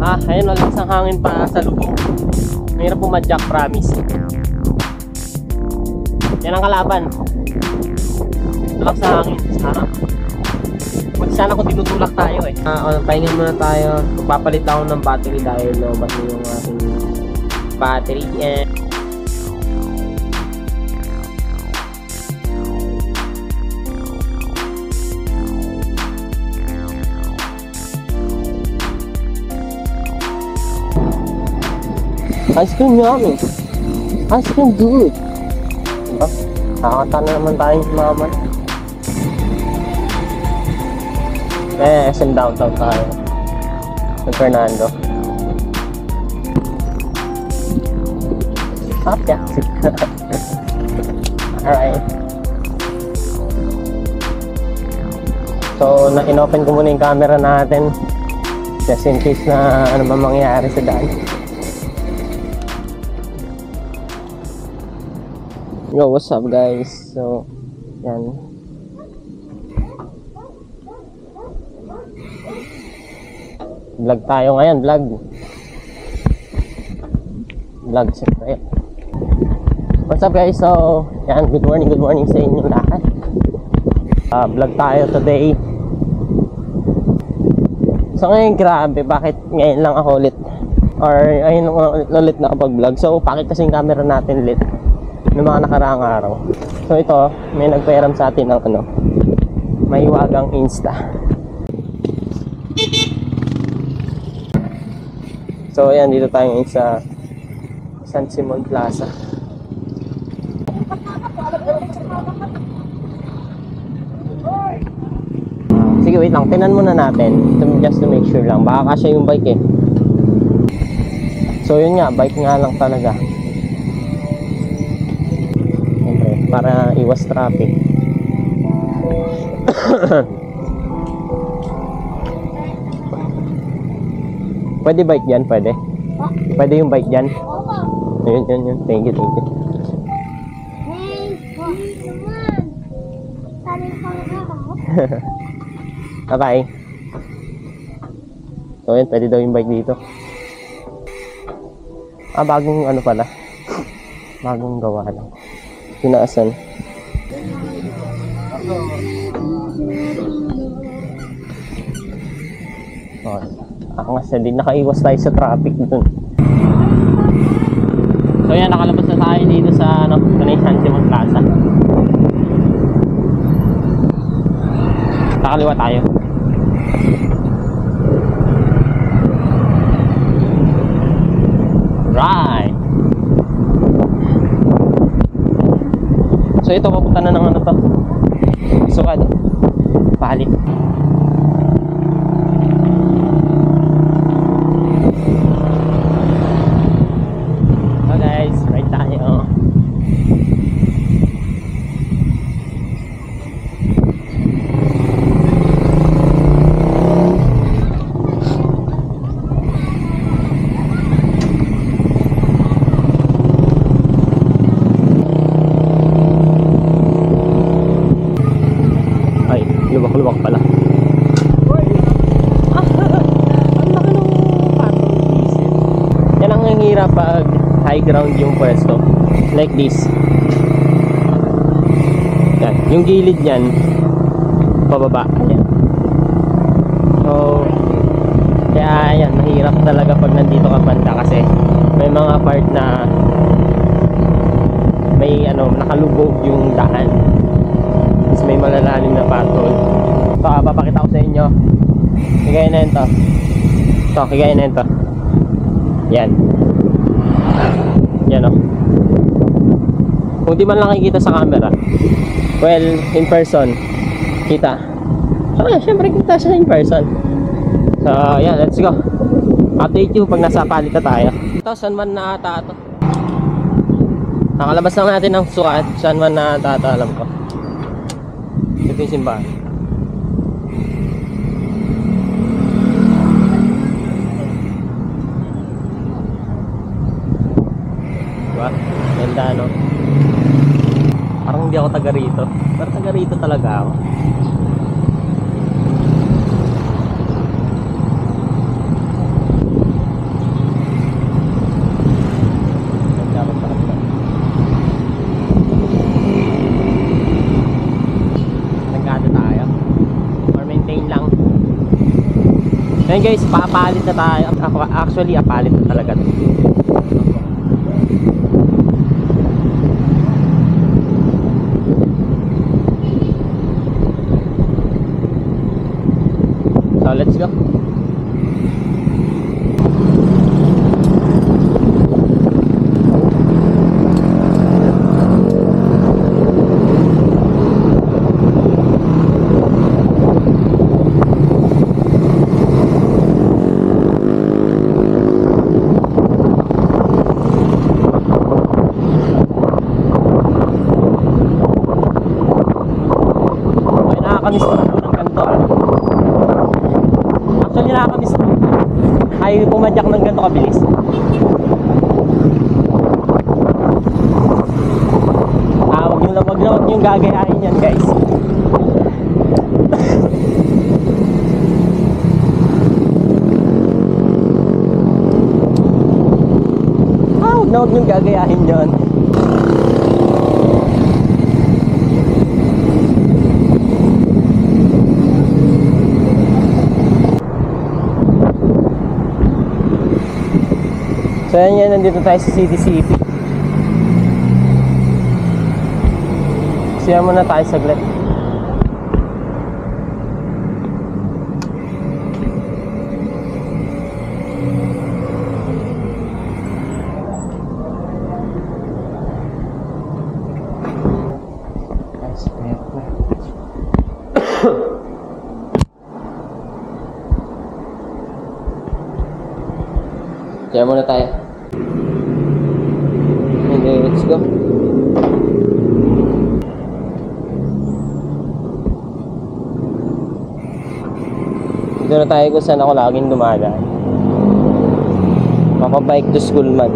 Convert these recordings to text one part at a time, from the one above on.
Ayun, malakas ang hangin pa sa lubong. Mahirap pumadyak, promise. Yan ang kalaban. Malakas ang hangin sa harap. Pwede sana kung tinutulak tayo eh. Pahinga muna tayo. Papalit ako ng battery dahil lobat na yung aking battery. Ice cream yummy. Ice cream good. Diba? Nakakata na naman tayo mama. SM downtown tayo. Sa Fernando. Hapya. Alright. So, in-open ko muna yung camera natin. Just in case na ano ba mangyayari sa daan. Yo, what's up guys? So, yan. Vlog tayo ngayon, vlog. Vlog siyempre. What's up guys? So, yan, good morning sa inyo lahat. Vlog tayo today. So ngayon grabe, bakit ngayon lang ako ulit? Or ayun ulit nakapag-vlog. So, pakit kasi yung camera natin ulit ng mga nakaraang araw. So ito, may nagpairam sa atin ng ano, Mahiwagang Insta. So ayan, dito tayo ngayon sa San Simon Plaza. Sige, wait lang, tinan muna natin just to make sure lang, baka kasya yung bike eh. So yun nga, bike nga lang talaga para iwas traffic. Pwede bike dyan? Pwede? Pwede yung bike dyan? Yun. Thank you. Bye-bye. So yun, pwede daw yung bike dito. Bagong ano pala. Bagong gawa lang. Pinaasan. Ako nga din nakaiwas tayo sa traffic dun. So yan, nakalabas na tayo dito sa ano, San Simon Plaza. Kakaliwa tayo. Right. So ito, papunta na ng ano to, Sukad, Pali. So guys, right tayo. Lubak pala. Ang laki ng patong diesel. Yan ang nanghihirap pag high ground yung pwesto. Like this. Yan. Yung gilid yan, pababa. Ayan. So, kaya yan, mahirap talaga pag nandito ka banda kasi may mga part na may ano, nakalubog yung daan. Tapos may malalalim na patol. So, papakita ko sa inyo. Kigaya na yun to. So, kigaya na yun to. Yan. Yan o. Kung di man lang nakikita sa camera, well, in person, kita. So, syempre kita siya in person. So, yan, let's go. Update you pag nasa Palita tayo. Ito, San Juan na ata ito. Nakalabas lang natin ng Sukat. San Juan na ata ito, alam ko. Ito yung simbahan. Diba? Ganda, no? Parang hindi ako taga rito. Pero taga rito talaga ako. Ngayon guys, papalit na tayo. Actually, apalit na talaga. So, let's go. Nakakamiss ko ng ganito. Actually, nakakamiss ko ay pumadyak ng ganito kabilis. Wag nyo gagayahin yan, guys. Wag nyo gagayahin yan. So yan, nandito tayo sa City City. Siya muna tayo saglit. Siya muna tayo. Okay, let's go. Dito na tayo kung saan ako laging dumadaan. Mapa-bike to school man.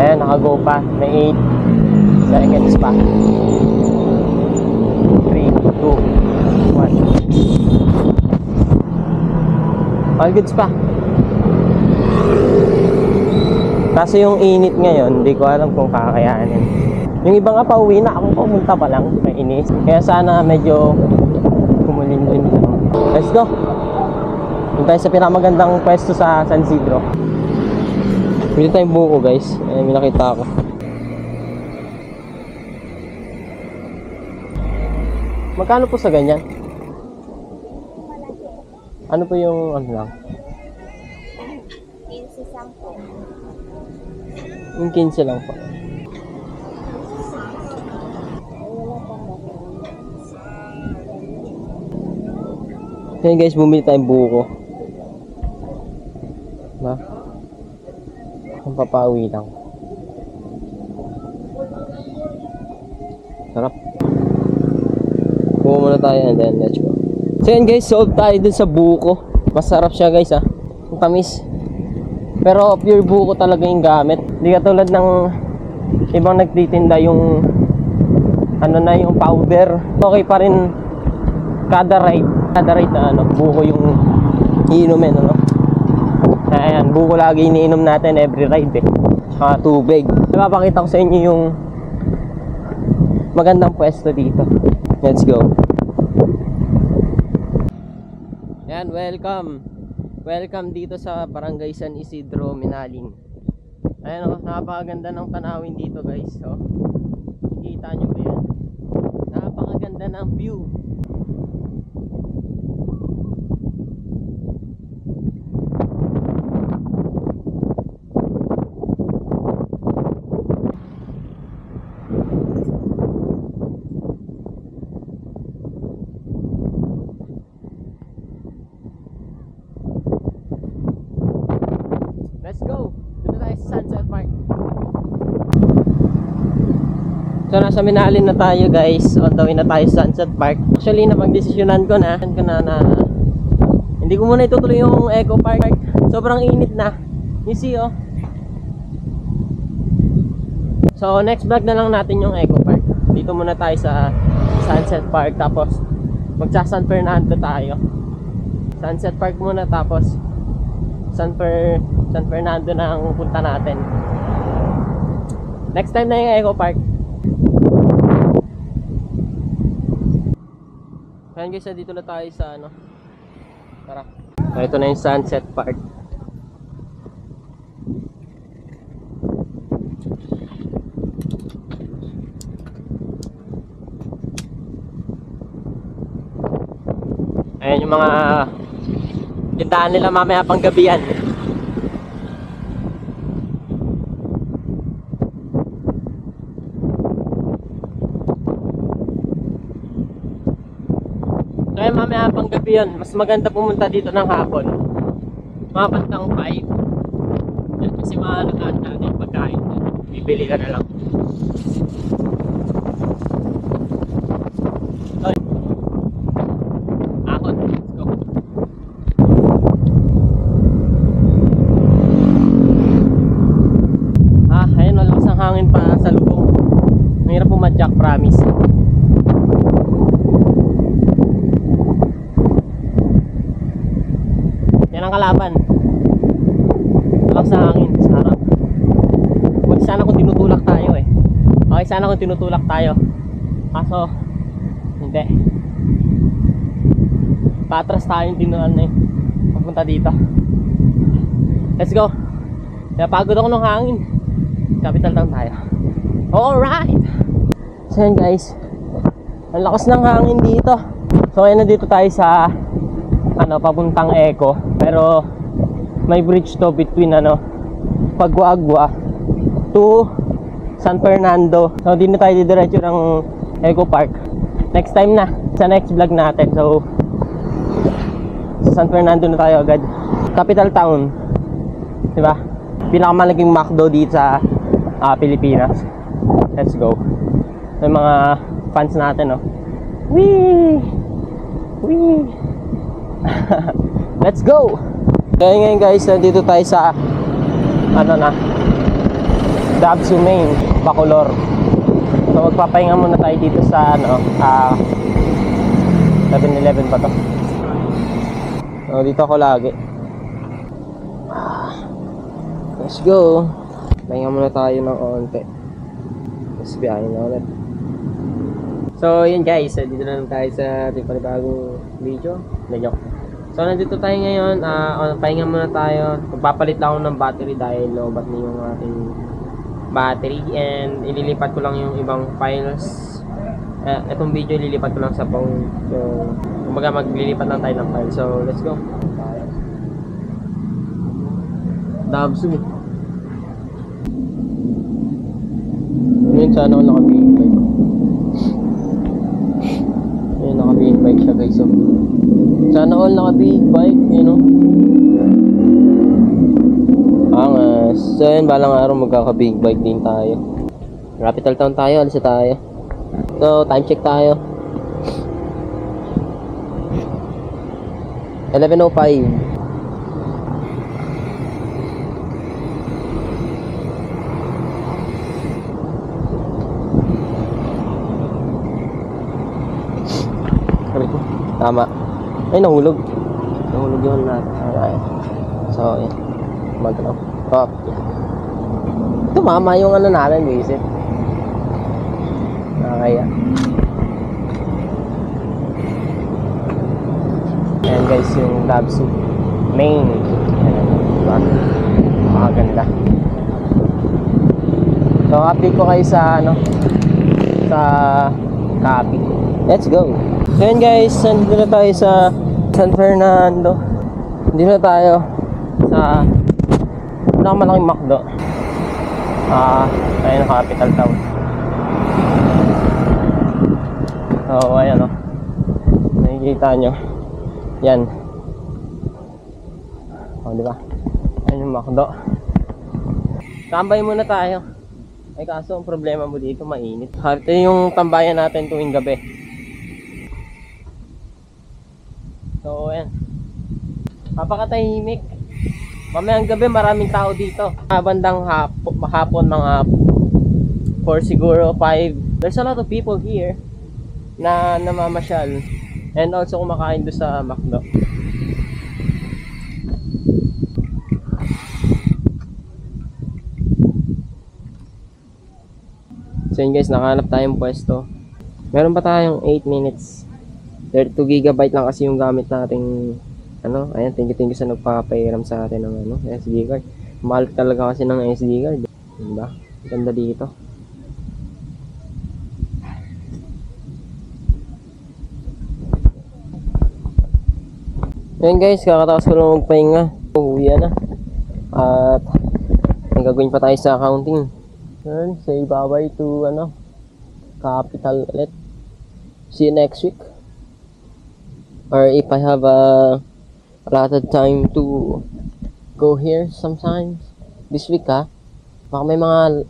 Ayan, nakago pa. May 8 seconds pa. 3, 2, 1. All goods pa. Kaso yung init ngayon, hindi ko alam kung kakayanin. Yung iba nga pauwi na, ako pumunta pa lang, mainis. Kaya sana medyo kumulin-lin lang. Let's go! Doon tayo sa pinakamagandang pwesto sa San Isidro. Pili tayong buko, guys. May nakita ako. Magkano po sa ganyan? Ano po yung ano lang? 15-10. Yung 15 lang po. Ayan guys, bumili tayong buko. Diba? Ang papawi lang. Sarap. Buko muna tayo and then let's go. So yan guys, solve tayo dun sa buko. Masarap siya guys, ha. Ang tamis. Pero pure buko talaga yung gamit. Hindi katulad ng ibang nagtitinda yung ano na yung powder. Okay pa rin kada ride na ano, buko yung iinumin, ano. Ayan, buko lagi iniinom natin every ride eh. Saka tubig. Napapakita ko sa inyo yung magandang pwesto dito. Let's go. Ayan, welcome. Welcome dito sa Barangay San Isidro, Minaling. Ayan o, napakaganda ng tanawin dito guys. So, kita nyo ba yan? Napakaganda ng view. Let's go! Doon na tayo sa Sunset Park. So nasa Minaling na tayo guys. On the way na tayo sa Sunset Park. Actually napagdesisyonan ko na hindi ko muna itutuloy yung Eco Park. Sobrang init na. You see oh. So next vlog na lang natin yung Eco Park. Dito muna tayo sa Sunset Park. Tapos magsa San Fernando tayo. Sunset Park muna tapos San Fernando na ang punta natin. Next time na yung Eco Park. Ayan guys, dito na tayo sa ano. Tara. Ito na yung sunset part. Ayan yung mga tindahan nila mamaya pang gabi yan. Kaya mamaya pang gabi yan, mas maganda pumunta dito ng hapon. Mga bandang 5. Yan, kasi maalagaan natin yung pagkain. Bibili ka na lang. Sorry. Akot, let's go. Ayun, malakas ang hangin pa sa lubong. Mahirap pumadyak, promise. Yan ang kalaban. Malakas na hangin sa harap. Huwag sana kung tinutulak tayo eh. Okay sana kung tinutulak tayo. Kaso hindi. Patras tayo yung tinuan na eh. Papunta dito. Let's go. Napagod ako ng hangin. Capital Town tayo. Alright. So yan guys, ang lakas ng hangin dito. So ayun, na dito tayo sa papuntang Eco. Pero may bridge to between Paguagua to San Fernando. So di na tayo didiretso ng Eco Park. Next time na, sa next vlog natin. So sa San Fernando na tayo agad. Capital Town, diba? Pinakamalaking McDo dito sa Pilipinas. Let's go. May mga fans natin, no? Wee! Wee! Let's go! Kaya ngayon guys, nandito tayo sa Dabsu Main, Bacolor. So magpapahinga muna tayo dito sa 7-Eleven pa to. So dito ako lagi. Let's go! Pahinga muna tayo ng onte. Tapos biyahin na ulit. So yun guys, dito na lang tayo sa ating panibagong video. So nandito tayo ngayon, pahinga muna tayo. Magpapalit lang ako ng battery dahil lobat na yung ating battery. And ililipat ko lang yung ibang files. Itong video ililipat ko lang sa phone. So kumbaga maglilipat lang tayo ng file. So let's go. Dabsu. Ngayon sana ako naka-big bike. Ayun, naka-big bike siya guys. So sana all naka-big bike, angas. So yun, balang araw magkaka-big bike din tayo. Capital Town tayo, alis na tayo. So time check tayo. 11:05. Tama. Ay, nahulog. Nahulog yun natin. Alright. So, yan. Magalaw. Oh. Tumama yung natin, visit. Nakakaya. Ayan guys, yung Dabsu Main. Ayan. Diba? Makaganda. So, update ko kayo sa sa copy. Let's go. So yun guys, nandito na tayo sa San Fernando. Nandito na tayo sa pinakamalaking McDo. Ayun ang Capital Town. So ayan nakikita nyo. Yan. Diba? Ayun yung McDo. Tambay muna tayo. Ay kaso ang problema mo dito, mainit. Ito yung tambayan natin tuwing gabi. So, ayan. Papakatahimik. Mamayang gabi, maraming tao dito. Bandang hapon, mga 4 siguro, 5. There's a lot of people here na namamasyal. And also kumakain doon sa McDo. So yun guys, nakahanap tayong pwesto. Meron pa tayong 8 minutes. 32 gigabyte lang kasi yung gamit nating ano. Ayan, thank you sa nagpapairam sa atin ng ano, SD card. Mahal talaga kasi ng SD card. Diba? Ganda dito. Ayan guys, kakatapos ko lang magpahinga. Uuwi na. At may gagawin pa tayo sa accounting. Ayan, say bye-bye to ano, Capital ulit. See you next week. Or if I have a lot of time to go here sometimes. This week ha. Baka may mga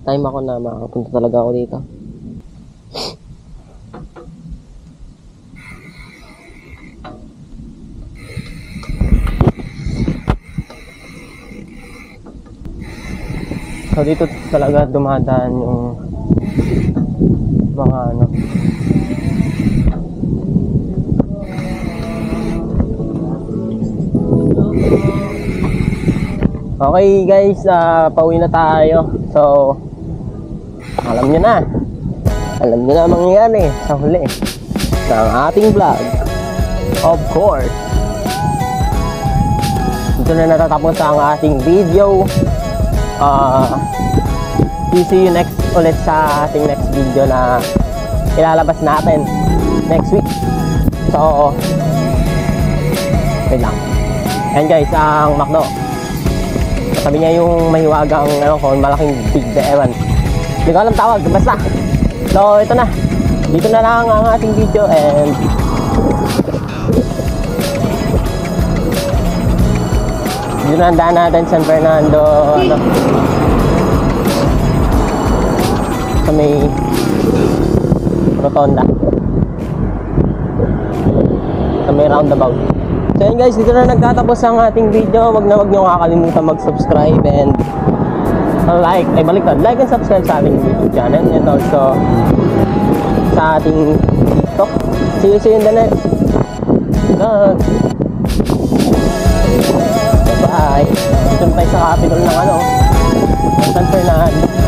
time ako na makapunta talaga ako dito. So dito talaga dumadaan yung mga ano. Okay guys, pauwi na tayo. So alam nyo na ang mangyayari sa huli ng ating vlog. Of course, dito na natatapos ang ating video. See you next ulit sa ating next video na ilalabas natin next week. So wait lang. And guys, ang McDo, sabi niya yung mahiwagang ano ko, malaking big de ewan. Hindi ko alam tawag, basta. So ito na. Dito na lang ang ating video and dito na ang daan natin San Fernando ano, sa may rotonda, sa may roundabout. So yun guys, dito na nagtatapos ang ating video. Wag nyo kakalimutan mag-subscribe and like and subscribe sa ating YouTube channel and also sa ating TikTok. See you in the next vlog. Bye! Dito na tayo sa capital ng ano, San Fernando.